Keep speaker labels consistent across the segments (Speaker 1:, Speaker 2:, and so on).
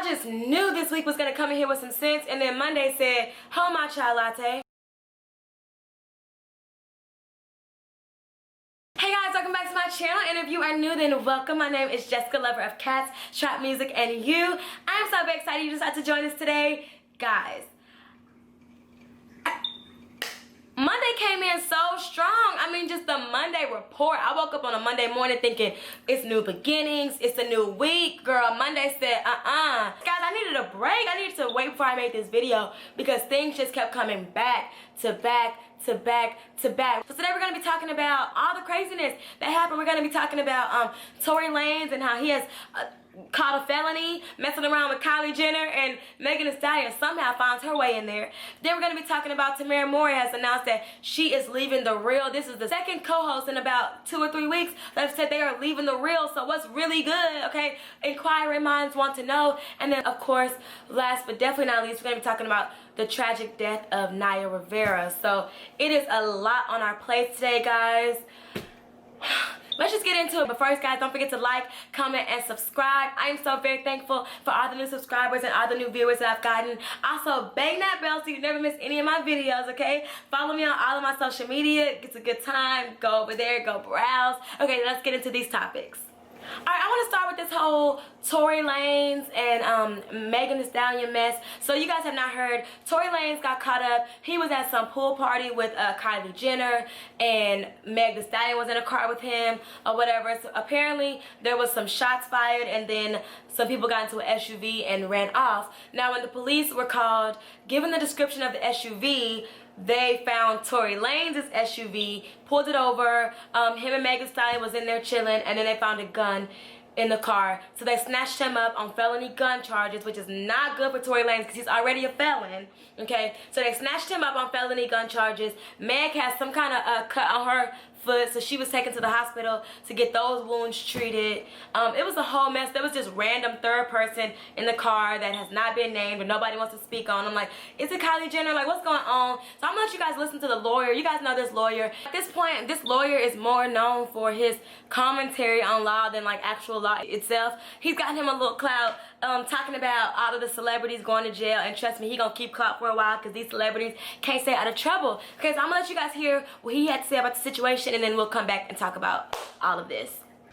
Speaker 1: just knew this week was gonna come in here with some sense, and then Monday said, "Hold my chai latte." Hey guys, welcome back to my channel, and if you are new, then welcome. My name is Jessica, lover of cats, trap music, and you. I am so very excited you decided to join us today. Guys, Monday came in so strong. I mean, just the Monday report. I woke up on a Monday morning thinking, it's new beginnings, it's a new week. Girl, Monday said, Guys, I needed a break. I needed to wait before I made this video because things just kept coming back to back to back to back. So today we're going to be talking about all the craziness that happened. We're going to be talking about Tory Lanez and how he has caught a felony, messing around with Kylie Jenner, and Megan Thee Stallion somehow finds her way in there. Then we're going to be talking about Tamera Mowry has announced that she is leaving The Real. This is the second co-host in about 2 or 3 weeks that have said they are leaving The Real. So what's really good, okay? Inquiring minds want to know. And then, of course, last but definitely not least, we're going to be talking about the tragic death of Naya Rivera. So it is a lot on our plate today, guys. Let's just get into it. But first, guys, don't forget to like, comment, and subscribe. I am so very thankful for all the new subscribers and all the new viewers that I've gotten. Also, bang that bell so you never miss any of my videos, okay? Follow me on all of my social media. It's a good time. Go over there. Go browse. Okay, let's get into these topics. Alright, I want to start with this whole Tory Lanez and Megan Thee Stallion mess. So you guys have not heard, Tory Lanez got caught up. He was at some pool party with Kylie Jenner, and Megan Thee Stallion was in a car with him or whatever. So apparently there was some shots fired, and then some people got into an SUV and ran off. Now when the police were called, given the description of the SUV, they found Tory Lanez's SUV, pulled it over. Him and Megan Thee Stallion was in there chilling, and then they found a gun in the car. So they snatched him up on felony gun charges, which is not good for Tory Lanez because he's already a felon. Okay, so they snatched him up on felony gun charges. Meg has some kind of cut on her foot, so she was taken to the hospital to get those wounds treated. It was a whole mess. There was just random third person in the car that has not been named or nobody wants to speak on. I'm like, is it Kylie Jenner? Like, what's going on? So I'm gonna let you guys listen to the lawyer. You guys know this lawyer. At this point, this lawyer is more known for his commentary on law than like actual law itself. He's gotten him a little clout talking about all of the celebrities going to jail, and trust me, he gonna keep clout for a while because these celebrities can't stay out of trouble. Okay, so I'm gonna let you guys hear what he had to say about the situation, and then we'll come back and talk about all of this.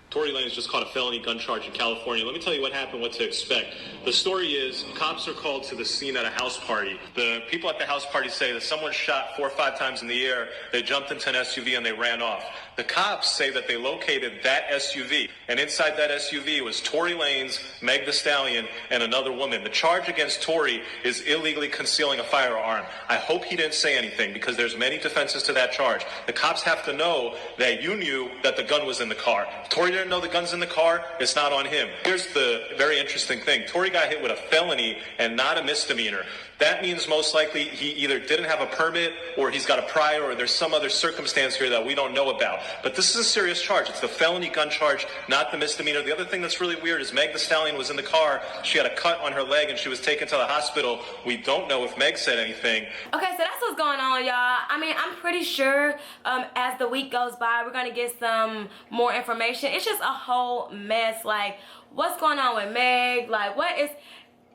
Speaker 2: Tory Lanez just caught a felony gun charge in California. Let me tell you what happened, what to expect. The story is, cops are called to the scene at a house party. The people at the house party say that someone shot 4 or 5 times in the air, they jumped into an SUV and they ran off. The cops say that they located that SUV, and inside that SUV was Tory Lanez, Meg Thee Stallion, and another woman. The charge against Tory is illegally concealing a firearm. I hope he didn't say anything because there's many defenses to that charge. The cops have to know that you knew that the gun was in the car. If Tory didn't know the gun's in the car, it's not on him. Here's the very interesting thing. Tory got hit with a felony and not a misdemeanor. That means most likely he either didn't have a permit or he's got a prior or there's some other circumstance here that we don't know about. But this is a serious charge. It's the felony gun charge, not the misdemeanor. The other thing that's really weird is Meg Thee Stallion was in the car. She had a cut on her leg and she was taken to the hospital. We don't know if Meg said anything.
Speaker 1: Okay, so that's what's going on, y'all. I mean, I'm pretty sure as the week goes by, we're going to get some more information. It's just a whole mess. Like, what's going on with Meg? Like, what is...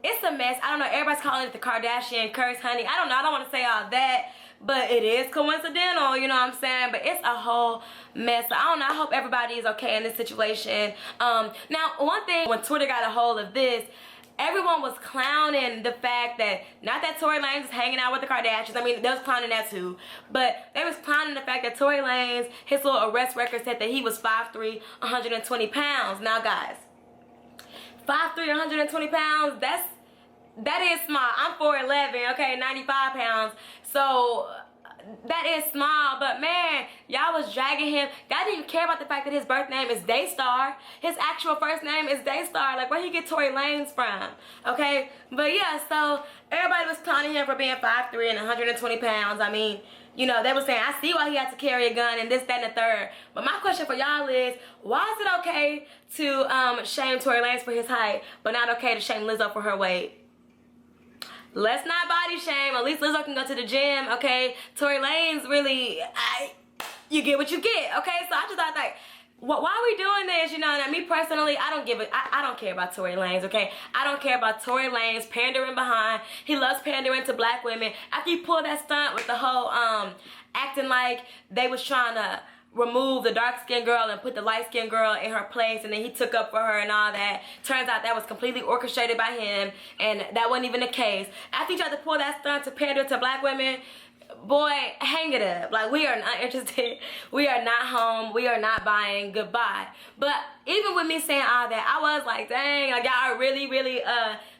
Speaker 1: It's a mess. I don't know. Everybody's calling it the Kardashian curse, honey. I don't know. I don't want to say all that, but it is coincidental, you know what I'm saying? But it's a whole mess. I don't know. I hope everybody is okay in this situation. Now, one thing, when Twitter got a hold of this, everyone was clowning the fact that, not that Tory Lanez is hanging out with the Kardashians. I mean, they was clowning that too. But they was clowning the fact that Tory Lanez, his little arrest record said that he was 5'3", 120 pounds. Now, guys, 5'3", 120 pounds, that is small. I'm 4'11", okay, 95 pounds. So that is small, but man, y'all was dragging him. Y'all didn't even care about the fact that his birth name is Daystar. His actual first name is Daystar. Like, where he get Tory Lanez from? Okay, but yeah, so everybody was clowning him for being 5'3" and 120 pounds. I mean, you know, they were saying, I see why he had to carry a gun and this, that, and the third. But my question for y'all is, why is it okay to shame Tory Lanez for his height, but not okay to shame Lizzo for her weight? Let's not body shame. At least Lizzo can go to the gym, okay? Tory Lanez really, you get what you get, okay? So I just thought, like, why are we doing this? You know, and me personally, I don't care about Tory Lanez, okay? I don't care about Tory Lanez pandering behind. He loves pandering to black women. After he pulled that stunt with the whole acting like they was trying to remove the dark-skinned girl and put the light-skinned girl in her place, and then he took up for her and all that. Turns out that was completely orchestrated by him, and that wasn't even the case. After he tried to pull that stunt to pander to black women, boy, hang it up. Like, we are not interested. We are not home. We are not buying. Goodbye. But even with me saying all that, I was like, dang, like, y'all are really, really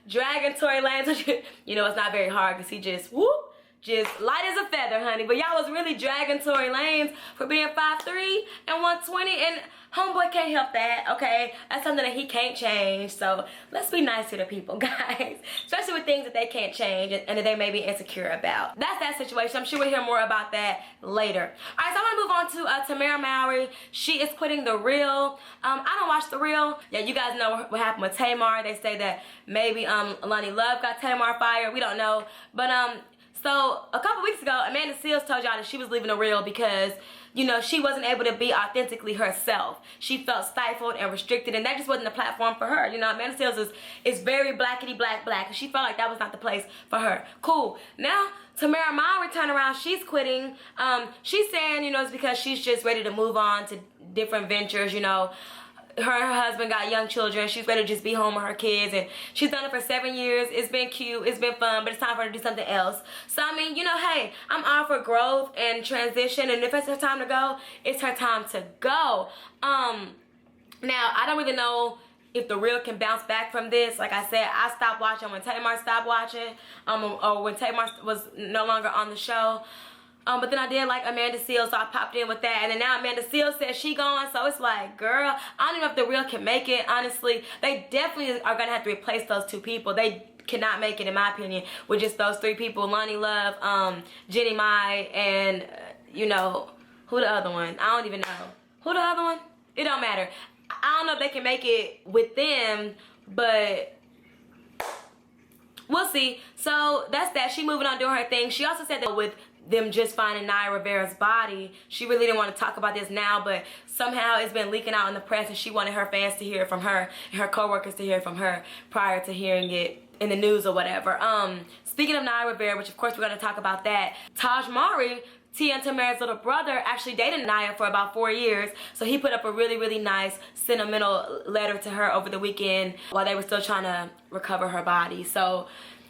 Speaker 1: dragging Tory Lanez. You know, it's not very hard because he just, whoop, just light as a feather, honey. But y'all was really dragging Tory Lanez for being 5'3" and 120, and homeboy can't help that, okay? That's something that he can't change, so let's be nice to the people, guys. Especially with things that they can't change and that they may be insecure about. That's that situation. I'm sure we'll hear more about that later. All right, so I want to move on to Tamera Mowry. She is quitting The Real. I don't watch The Real. Yeah, you guys know what happened with Tamar. They say that maybe Lonnie Love got Tamar fired. We don't know. But so a couple weeks ago, Amanda Seales told y'all that she was leaving The Real because, you know, she wasn't able to be authentically herself. She felt stifled and restricted, and that just wasn't the platform for her. You know, Amanda Seales is very blackity black, and she felt like that was not the place for her. Cool. Now, Tamera Mowry turned around. She's quitting. She's saying, you know, it's because she's just ready to move on to different ventures, you know. Her and her husband got young children. She's ready to just be home with her kids, and she's done it for 7 years. It's been cute, it's been fun, but it's time for her to do something else. So I mean, you know, hey, I'm all for growth and transition, and if it's her time to go, it's her time to go. Now I don't really know if The Real can bounce back from this. Like I said, I stopped watching when Tamar stopped watching, or when Tamar was no longer on the show. But then I did like Amanda Seales, so I popped in with that. And then now Amanda Seales says she gone, so it's like, girl, I don't even know if The Real can make it, honestly. They definitely are going to have to replace those two people. They cannot make it, in my opinion, with just those three people. Lonnie Love, Jenny Mai, and, you know, who the other one? I don't even know. Who the other one? It don't matter. I don't know if they can make it with them, but we'll see. So that's that. She moving on doing her thing. She also said that with them just finding Naya Rivera's body, she really didn't want to talk about this now, but somehow it's been leaking out in the press, and she wanted her fans to hear it from her and her co-workers to hear it from her prior to hearing it in the news or whatever. Speaking of Naya Rivera, which of course we're going to talk about that, Taj Mowry, Tia and Tamera's little brother, actually dated Naya for about 4 years, so he put up a really, really nice sentimental letter to her over the weekend while they were still trying to recover her body. So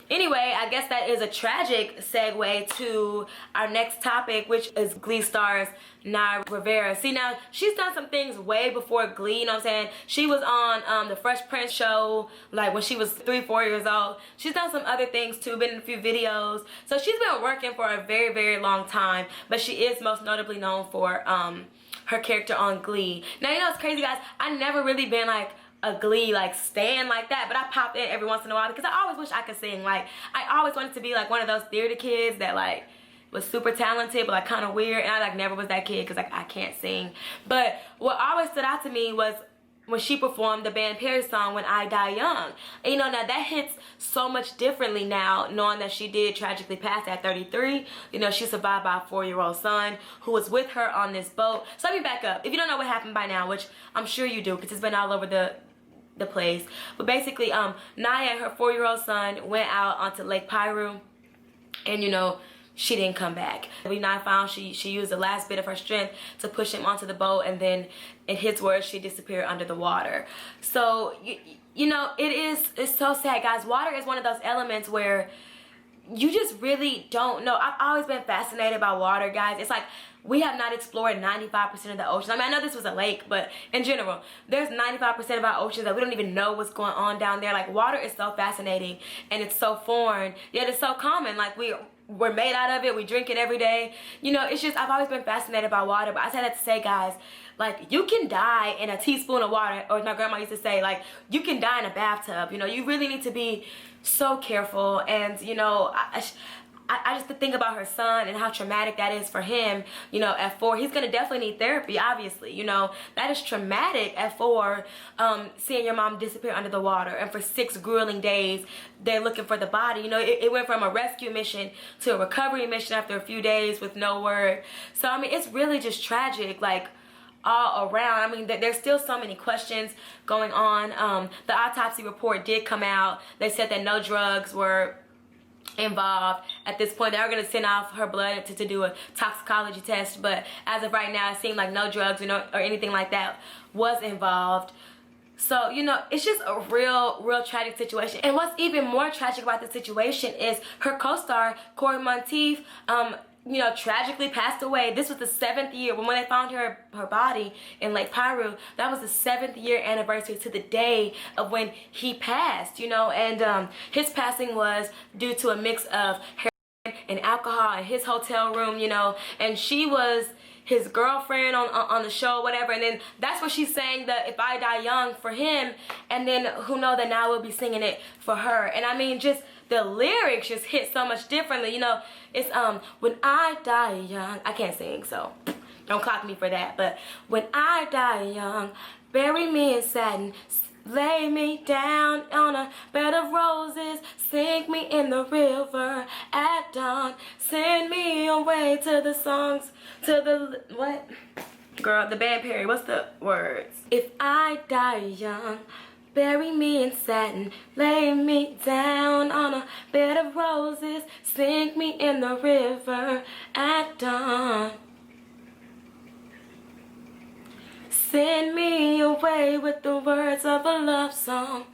Speaker 1: anyway, I guess that is a tragic segue to our next topic, which is Glee stars Naya Rivera. See, now, she's done some things way before Glee, you know what I'm saying? She was on the Fresh Prince show, like, when she was 3-4 years old. She's done some other things, too, been in a few videos. So she's been working for a very, very long time, but she is most notably known for her character on Glee. Now, you know what's crazy, guys? I've never really been, like, a Glee like stan like that, but I pop in every once in a while because I always wish I could sing. Like, I always wanted to be like one of those theater kids that like was super talented but like kind of weird, and I like never was that kid because like I can't sing. But what always stood out to me was when she performed the band Perry song, When I Die Young. And, you know, now that hits so much differently now, knowing that she did tragically pass at 33. You know, she survived by a 4-year-old son who was with her on this boat. So let me back up. If you don't know what happened by now, which I'm sure you do because it's been all over the place. But basically, Naya and her 4-year-old son went out onto Lake Piru, and, you know, she didn't come back. We now found she used the last bit of her strength to push him onto the boat, and then, in his words, she disappeared under the water. So, you know, it's so sad, guys. Water is one of those elements where you just really don't know. I've always been fascinated by water, guys. It's like we have not explored 95% of the ocean. I mean, I know this was a lake, but in general, there's 95% of our oceans that we don't even know what's going on down there. Like, water is so fascinating, and it's so foreign, yet it's so common. Like, we're made out of it. We drink it every day. You know, it's just, I've always been fascinated by water, but I say that to say, guys, like, you can die in a teaspoon of water, or as my grandma used to say, like, you can die in a bathtub. You know, you really need to be so careful. And, you know, I just think about her son and how traumatic that is for him. You know, at 4, he's gonna definitely need therapy, obviously. You know, that is traumatic at 4, seeing your mom disappear under the water, and for 6 grueling days they're looking for the body. You know, it went from a rescue mission to a recovery mission after a few days with no word. So I mean, it's really just tragic. Like, all around. I mean, there's still so many questions going on. The autopsy report did come out. They said that no drugs were involved at this point. They are going to send off her blood to do a toxicology test, but as of right now, it seemed like no drugs or anything like that was involved. So, you know, it's just a real tragic situation. And what's even more tragic about the situation is her co-star, Cory Monteith, you know, tragically passed away. This was the 7th year. When they found her body in Lake Piru, that was the 7th year anniversary to the day of when he passed, you know. And his passing was due to a mix of heroin and alcohol in his hotel room, you know. And she was his girlfriend on the show, whatever. And then that's what she's saying, that if I die young for him, and then who knows that now we'll be singing it for her. And I mean, just the lyrics just hit so much differently, you know. It's when I die young, I can't sing, so don't clock me for that, but when I die young, bury me in satin, lay me down on a bed of roses, sink me in the river at dawn, send me away to the songs, to the, what? Girl, the band Perry, what's the words? If I die young, bury me in satin, lay me down on a bed of roses, sink me in the river at dawn. Send me away with the words of a love song,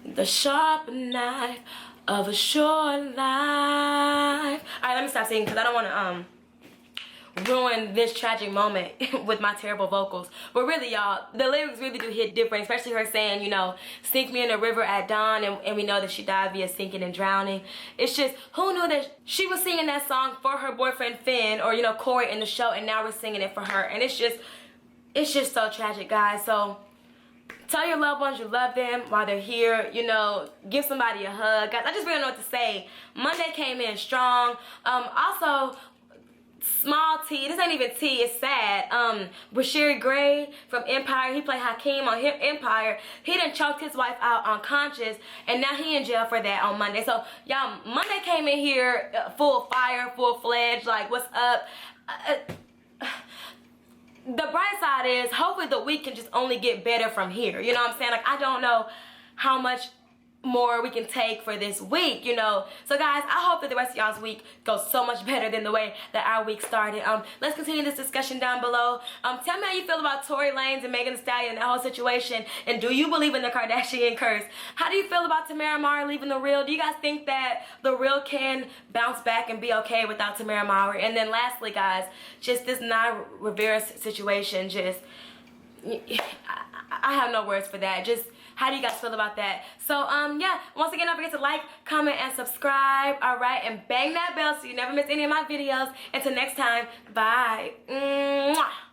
Speaker 1: the sharp knife of a short life. Alright, let me stop singing because I don't want to ruin this tragic moment with my terrible vocals. But really, y'all, the lyrics really do hit different, especially her saying, you know, sink me in the river at dawn, and we know that she died via sinking and drowning. It's just, who knew that she was singing that song for her boyfriend Finn, or, you know, Cory in the show, and now we're singing it for her. And it's just so tragic, guys. So tell your loved ones you love them while they're here. You know, give somebody a hug. Guys, I just really don't know what to say. Monday came in strong. Also, small T, this ain't even T, it's sad. Bryshere Gray from Empire, he played Hakeem on Empire. He done choked his wife out unconscious, and now he in jail for that on Monday. So, y'all, Monday came in here full fire, full-fledged, like, what's up? The bright side is, hopefully the week can just only get better from here. You know what I'm saying? Like, I don't know how much more we can take for this week, you know. So guys, I hope that the rest of y'all's week goes so much better than the way that our week started. Let's continue this discussion down below. Tell me how you feel about Tory Lanez and Megan Thee Stallion and that whole situation, and do you believe in the Kardashian curse? How do you feel about Tamera Mowry leaving The Real? Do you guys think that The Real can bounce back and be okay without Tamera Mowry? And then lastly, guys, just this Naya Rivera situation, just I have no words for that. Just how do you guys feel about that? So, yeah, once again, don't forget to like, comment, and subscribe, alright? And bang that bell so you never miss any of my videos. Until next time, bye. Mwah.